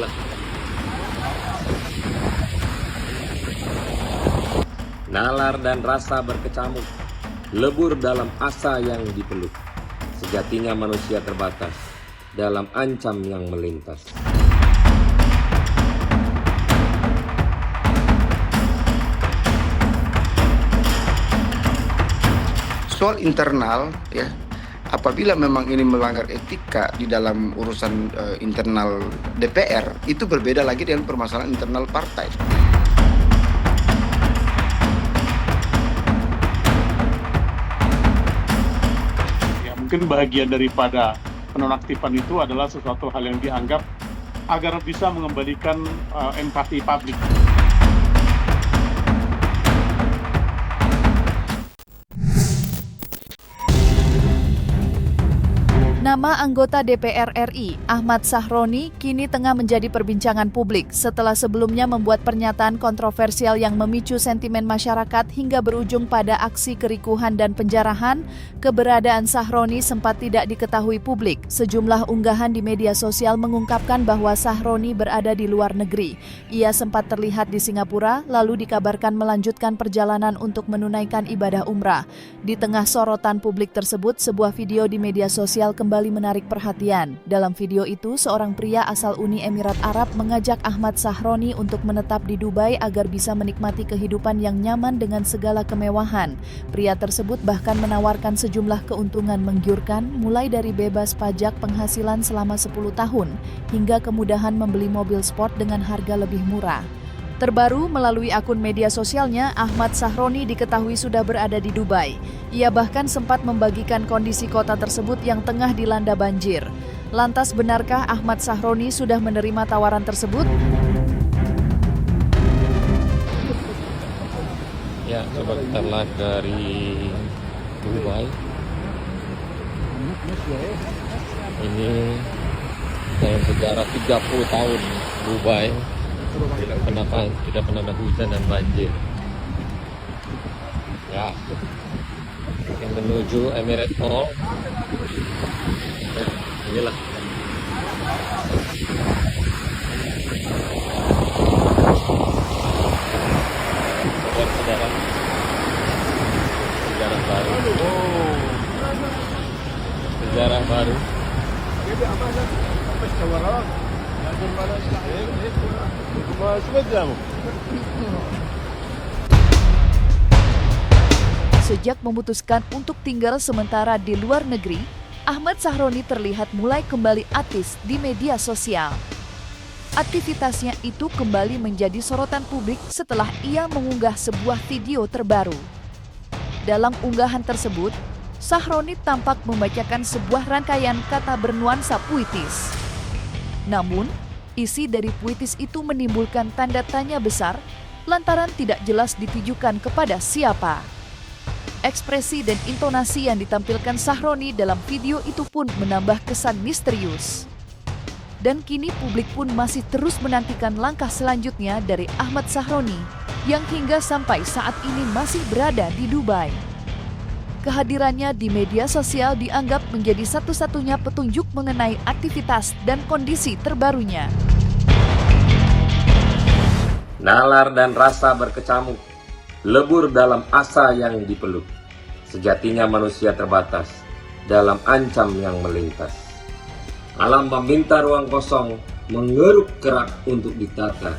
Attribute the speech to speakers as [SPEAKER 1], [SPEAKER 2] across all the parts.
[SPEAKER 1] Inilah nalar dan rasa berkecamuk, lebur dalam asa yang dipeluk. Sejatinya manusia terbatas dalam ancam yang melintas.
[SPEAKER 2] Soal internal, ya, apabila memang ini melanggar etika di dalam urusan internal DPR, itu berbeda lagi dengan permasalahan internal partai.
[SPEAKER 3] Ya, mungkin bagian daripada penonaktifan itu adalah sesuatu hal yang dianggap agar bisa mengembalikan empati publik.
[SPEAKER 4] Nama anggota DPR RI, Ahmad Sahroni, kini tengah menjadi perbincangan publik setelah sebelumnya membuat pernyataan kontroversial yang memicu sentimen masyarakat hingga berujung pada aksi kerikuhan dan penjarahan. Keberadaan Sahroni sempat tidak diketahui publik. Sejumlah unggahan di media sosial mengungkapkan bahwa Sahroni berada di luar negeri. Ia sempat terlihat di Singapura, lalu dikabarkan melanjutkan perjalanan untuk menunaikan ibadah umrah. Di tengah sorotan publik tersebut, sebuah video di media sosial kembali menarik perhatian. Dalam video itu, seorang pria asal Uni Emirat Arab mengajak Ahmad Sahroni untuk menetap di Dubai agar bisa menikmati kehidupan yang nyaman dengan segala kemewahan. Pria tersebut bahkan menawarkan sejumlah keuntungan menggiurkan, mulai dari bebas pajak penghasilan selama 10 tahun, hingga kemudahan membeli mobil sport dengan harga lebih murah. Terbaru, melalui akun media sosialnya, Ahmad Sahroni diketahui sudah berada di Dubai. Ia bahkan sempat membagikan kondisi kota tersebut yang tengah dilanda banjir. Lantas, benarkah Ahmad Sahroni sudah menerima tawaran tersebut?
[SPEAKER 1] Ya, coba kita live dari Dubai. Ini dalam sejarah 30 tahun Dubai tidak pernah ada hujan dan banjir. Ya, yang menuju Emirates Mall. Inilah saudara, sejarah baru. Sejarah baru.
[SPEAKER 4] Sejak memutuskan untuk tinggal sementara di luar negeri, Ahmad Sahroni terlihat mulai kembali aktif di media sosial. Aktivitasnya itu kembali menjadi sorotan publik setelah ia mengunggah sebuah video terbaru. Dalam unggahan tersebut, Sahroni tampak membacakan sebuah rangkaian kata bernuansa puitis. Namun, isi dari puitis itu menimbulkan tanda tanya besar lantaran tidak jelas ditujukan kepada siapa. Ekspresi dan intonasi yang ditampilkan Sahroni dalam video itu pun menambah kesan misterius. Dan kini publik pun masih terus menantikan langkah selanjutnya dari Ahmad Sahroni yang hingga sampai saat ini masih berada di Dubai. Kehadirannya di media sosial dianggap menjadi satu-satunya petunjuk mengenai aktivitas dan kondisi terbarunya.
[SPEAKER 1] Nalar dan rasa berkecamuk, lebur dalam asa yang dipeluk. Sejatinya manusia terbatas dalam ancam yang melintas. Alam meminta ruang kosong, mengeruk kerak untuk ditata.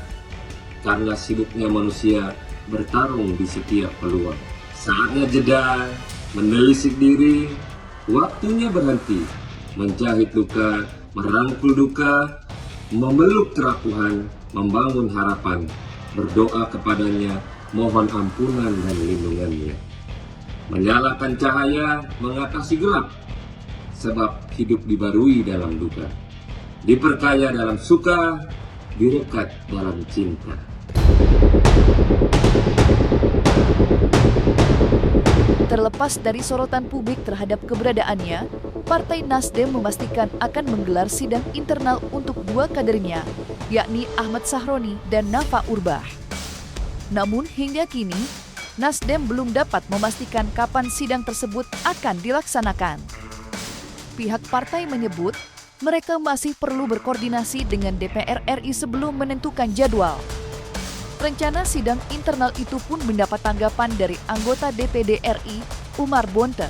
[SPEAKER 1] Karena sibuknya manusia bertarung di setiap peluang. Saatnya jeda, menelisik diri, waktunya berhenti, menjahit luka, merangkul duka, memeluk kerapuhan, membangun harapan, berdoa kepadanya, mohon ampunan dan lindungannya. Menyalakan cahaya, mengatasi gelap, sebab hidup dibarui dalam duka, diperkaya dalam suka, direkat dalam cinta.
[SPEAKER 4] Terlepas dari sorotan publik terhadap keberadaannya, Partai Nasdem memastikan akan menggelar sidang internal untuk dua kadernya, yakni Ahmad Sahroni dan Nafa Urbach. Namun hingga kini, Nasdem belum dapat memastikan kapan sidang tersebut akan dilaksanakan. Pihak partai menyebut, mereka masih perlu berkoordinasi dengan DPR RI sebelum menentukan jadwal. Rencana sidang internal itu pun mendapat tanggapan dari anggota DPD RI, Umar Bonte.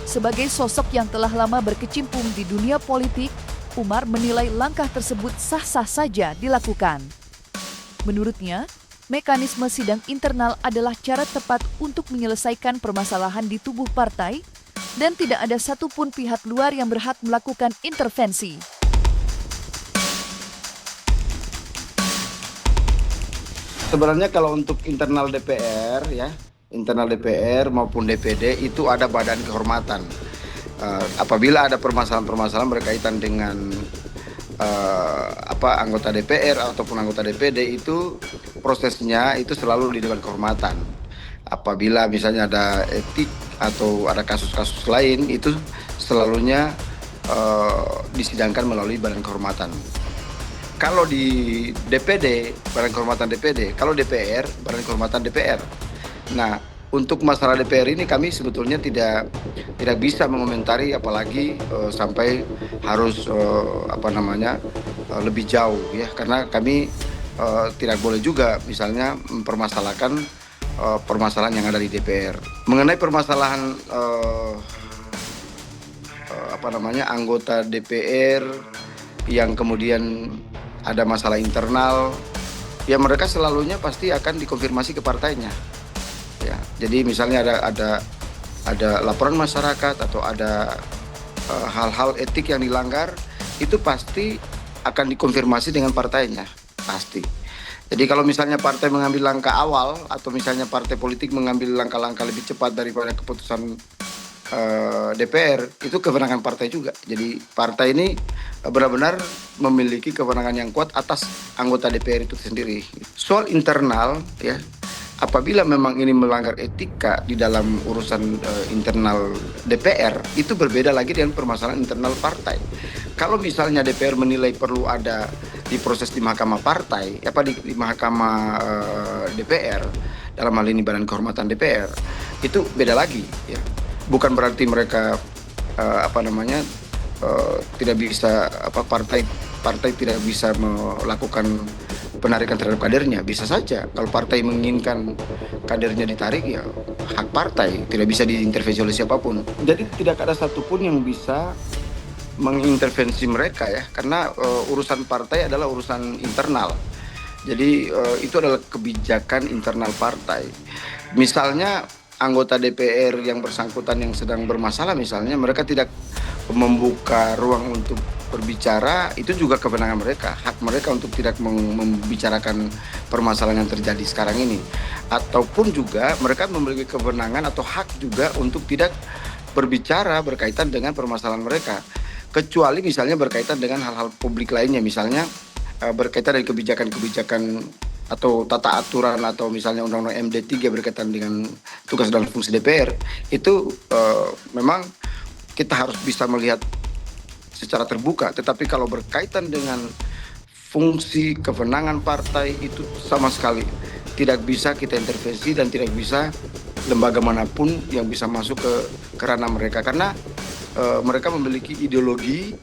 [SPEAKER 4] Sebagai sosok yang telah lama berkecimpung di dunia politik, Umar menilai langkah tersebut sah-sah saja dilakukan. Menurutnya, mekanisme sidang internal adalah cara tepat untuk menyelesaikan permasalahan di tubuh partai dan tidak ada satupun pihak luar yang berhak melakukan intervensi.
[SPEAKER 2] Sebenarnya kalau untuk internal DPR ya, internal DPR maupun DPD itu ada badan kehormatan. Apabila ada permasalahan-permasalahan berkaitan dengan anggota DPR ataupun anggota DPD, itu prosesnya itu selalu di dewan kehormatan. Apabila misalnya ada etik atau ada kasus-kasus lain, itu selalunya disidangkan melalui badan kehormatan. Kalau di DPD, badan kehormatan DPD, kalau DPR, badan kehormatan DPR. Nah, untuk masalah DPR ini kami sebetulnya tidak bisa mengomentari, apalagi sampai harus lebih jauh ya, karena kami tidak boleh juga misalnya mempermasalahkan permasalahan yang ada di DPR. Mengenai permasalahan anggota DPR yang kemudian ada masalah internal, ya mereka selalunya pasti akan dikonfirmasi ke partainya. Ya, jadi misalnya ada laporan masyarakat atau ada hal-hal etik yang dilanggar, itu pasti akan dikonfirmasi dengan partainya, pasti. Jadi kalau misalnya partai mengambil langkah awal atau misalnya partai politik mengambil langkah-langkah lebih cepat daripada keputusan DPR, itu kewenangan partai juga. Jadi partai ini benar-benar memiliki kewenangan yang kuat atas anggota DPR itu sendiri. Soal internal ya, apabila memang ini melanggar etika di dalam urusan internal DPR, itu berbeda lagi dengan permasalahan internal partai. Kalau misalnya DPR menilai perlu ada diproses di mahkamah partai, di mahkamah DPR, dalam hal ini badan kehormatan DPR, itu beda lagi ya. Bukan berarti mereka tidak bisa partai tidak bisa melakukan penarikan terhadap kadernya. Bisa saja kalau partai menginginkan kadernya ditarik, ya hak partai, tidak bisa diintervensi oleh siapapun. Jadi tidak ada satupun yang bisa mengintervensi mereka ya, karena urusan partai adalah urusan internal. Jadi itu adalah kebijakan internal partai. Misalnya anggota DPR yang bersangkutan yang sedang bermasalah, misalnya mereka tidak membuka ruang untuk berbicara, itu juga kewenangan mereka, hak mereka untuk tidak membicarakan permasalahan yang terjadi sekarang ini. Ataupun juga mereka memiliki kewenangan atau hak juga untuk tidak berbicara berkaitan dengan permasalahan mereka, kecuali misalnya berkaitan dengan hal-hal publik lainnya, misalnya berkaitan dengan kebijakan-kebijakan atau tata aturan atau misalnya undang-undang MD 3 berkaitan dengan tugas dan fungsi DPR, itu memang kita harus bisa melihat secara terbuka. Tetapi kalau berkaitan dengan fungsi kewenangan partai, itu sama sekali tidak bisa kita intervensi dan tidak bisa lembaga manapun yang bisa masuk ke ranah mereka, karena mereka memiliki ideologi,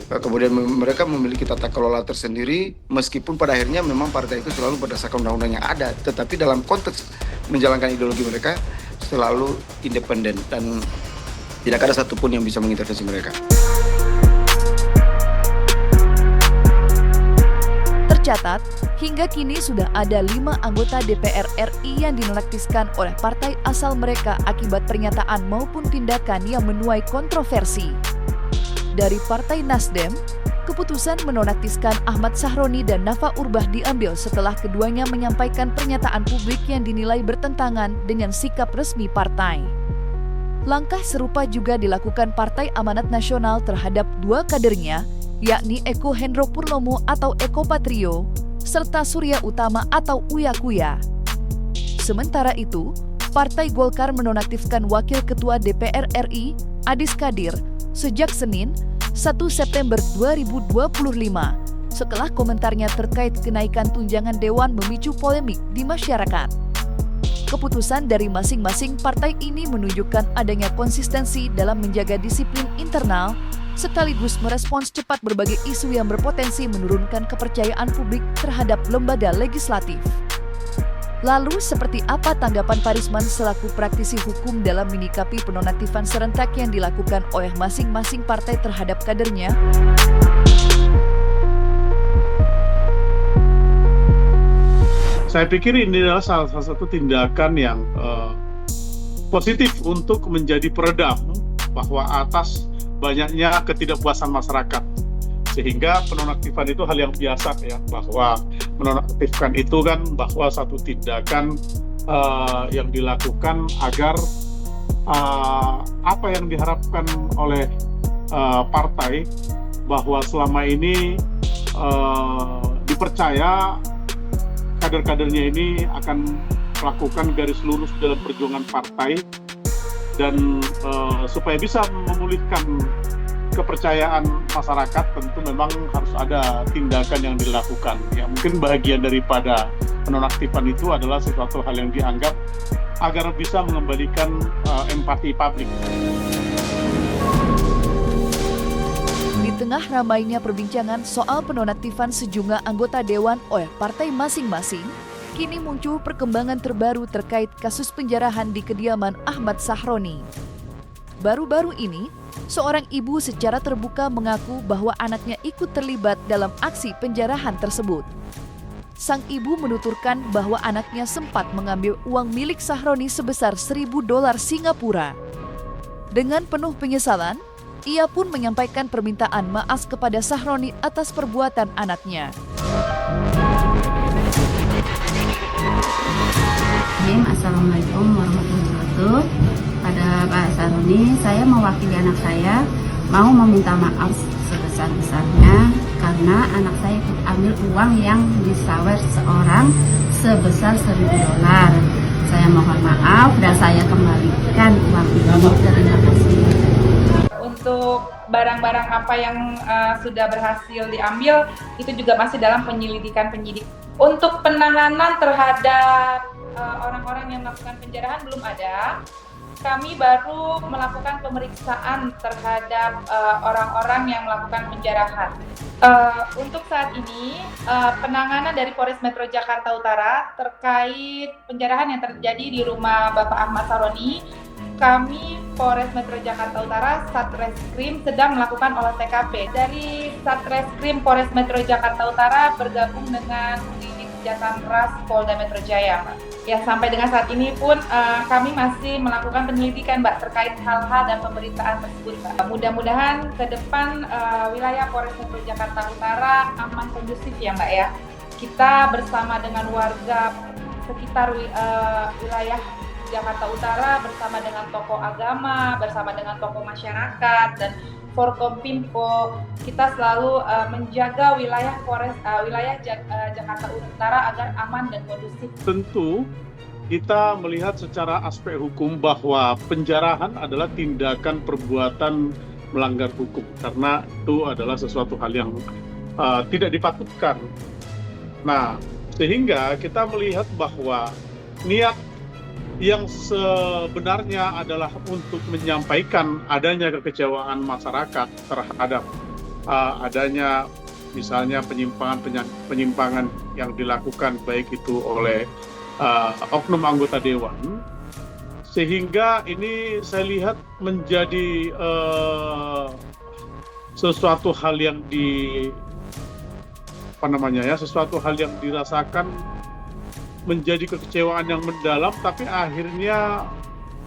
[SPEAKER 2] kemudian mereka memiliki tata kelola tersendiri, meskipun pada akhirnya memang partai itu selalu berdasarkan undang-undang yang ada, tetapi dalam konteks menjalankan ideologi mereka selalu independen dan tidak ada satupun yang bisa mengintervensi mereka.
[SPEAKER 4] Tercatat, hingga kini sudah ada 5 anggota DPR RI yang dinonaktifkan oleh partai asal mereka akibat pernyataan maupun tindakan yang menuai kontroversi. Dari Partai Nasdem, keputusan menonaktifkan Ahmad Sahroni dan Nafa Urbah diambil setelah keduanya menyampaikan pernyataan publik yang dinilai bertentangan dengan sikap resmi partai. Langkah serupa juga dilakukan Partai Amanat Nasional terhadap 2 kadernya, yakni Eko Hendro Purnomo atau Eko Patrio, serta Surya Utama atau Uya Kuya. Sementara itu, Partai Golkar menonaktifkan Wakil Ketua DPR RI, Adis Kadir, sejak Senin, 1 September 2025, setelah komentarnya terkait kenaikan tunjangan dewan memicu polemik di masyarakat. Keputusan dari masing-masing partai ini menunjukkan adanya konsistensi dalam menjaga disiplin internal sekaligus merespons cepat berbagai isu yang berpotensi menurunkan kepercayaan publik terhadap lembaga legislatif. Lalu, seperti apa tanggapan Parisman selaku praktisi hukum dalam menyikapi penonaktifan serentak yang dilakukan oleh masing-masing partai terhadap kadernya?
[SPEAKER 3] Saya pikir ini adalah salah satu tindakan yang positif untuk menjadi peredam bahwa atas banyaknya ketidakpuasan masyarakat. Sehingga penonaktifan itu hal yang biasa ya, bahwa menonaktifkan itu kan bahwa satu tindakan yang dilakukan agar apa yang diharapkan oleh partai bahwa selama ini dipercaya kader-kadernya ini akan melakukan garis lurus dalam perjuangan partai dan supaya bisa memulihkan kepercayaan masyarakat tentu memang harus ada tindakan yang dilakukan. Ya, mungkin bagian daripada penonaktifan itu adalah sesuatu hal yang dianggap agar bisa mengembalikan empati publik.
[SPEAKER 4] Di tengah ramainya perbincangan soal penonaktifan sejumlah anggota dewan oleh partai masing-masing, kini muncul perkembangan terbaru terkait kasus penjarahan di kediaman Ahmad Sahroni. Baru-baru ini, seorang ibu secara terbuka mengaku bahwa anaknya ikut terlibat dalam aksi penjarahan tersebut. Sang ibu menuturkan bahwa anaknya sempat mengambil uang milik Sahroni sebesar $1.000 Singapura. Dengan penuh penyesalan, ia pun menyampaikan permintaan maaf kepada Sahroni atas perbuatan anaknya.
[SPEAKER 5] Assalamualaikum warahmatullahi wabarakatuh. Pada Pak Sahroni, saya mewakili anak saya mau meminta maaf sebesar-besarnya karena anak saya ikut ambil uang yang disawer seorang sebesar $1.000. Saya mohon maaf dan saya kembalikan uang ini. Terima kasih.
[SPEAKER 6] Untuk barang-barang apa yang sudah berhasil diambil itu juga masih dalam penyelidikan penyidik. Untuk penahanan terhadap orang-orang yang melakukan penjarahan belum ada. Kami baru melakukan pemeriksaan terhadap orang-orang yang melakukan penjarahan. Untuk saat ini, penanganan dari Polres Metro Jakarta Utara terkait penjarahan yang terjadi di rumah Bapak Ahmad Sahroni, kami Polres Metro Jakarta Utara Satreskrim sedang melakukan olah TKP. Dari Satreskrim Polres Metro Jakarta Utara bergabung dengan unit Jatanras Polda Metro Jaya, Mbak. Ya, sampai dengan saat ini pun kami masih melakukan penyelidikan, Mbak, terkait hal-hal dan pemberitaan tersebut, Mbak. Mudah-mudahan ke depan wilayah Polres Metro Jakarta Utara aman kondusif ya, Mbak ya. Kita bersama dengan warga sekitar wilayah Jakarta Utara, bersama dengan tokoh agama, bersama dengan tokoh masyarakat dan Forkompimko, kita selalu menjaga wilayah Jakarta Utara agar aman dan kondusif.
[SPEAKER 3] Tentu kita melihat secara aspek hukum bahwa penjarahan adalah tindakan perbuatan melanggar hukum karena itu adalah sesuatu hal yang tidak dipatutkan. Nah, sehingga kita melihat bahwa niat yang sebenarnya adalah untuk menyampaikan adanya kekecewaan masyarakat terhadap adanya misalnya penyimpangan yang dilakukan baik itu oleh oknum anggota dewan, sehingga ini saya lihat menjadi sesuatu hal yang sesuatu hal yang dirasakan menjadi kekecewaan yang mendalam, tapi akhirnya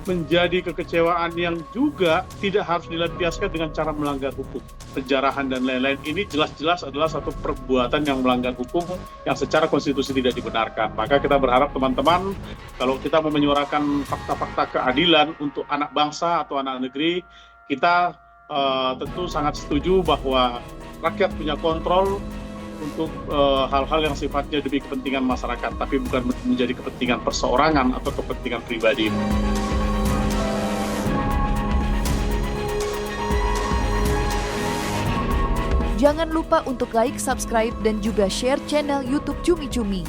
[SPEAKER 3] menjadi kekecewaan yang juga tidak harus dilampiaskan dengan cara melanggar hukum. Penjarahan dan lain-lain ini jelas-jelas adalah satu perbuatan yang melanggar hukum yang secara konstitusi tidak dibenarkan. Maka kita berharap teman-teman, kalau kita mau menyuarakan fakta-fakta keadilan untuk anak bangsa atau anak negeri, kita tentu sangat setuju bahwa rakyat punya kontrol untuk hal-hal yang sifatnya demi kepentingan masyarakat, tapi bukan menjadi kepentingan perseorangan atau kepentingan pribadi.
[SPEAKER 4] Jangan lupa untuk like, subscribe, dan juga share channel YouTube Cumi Cumi.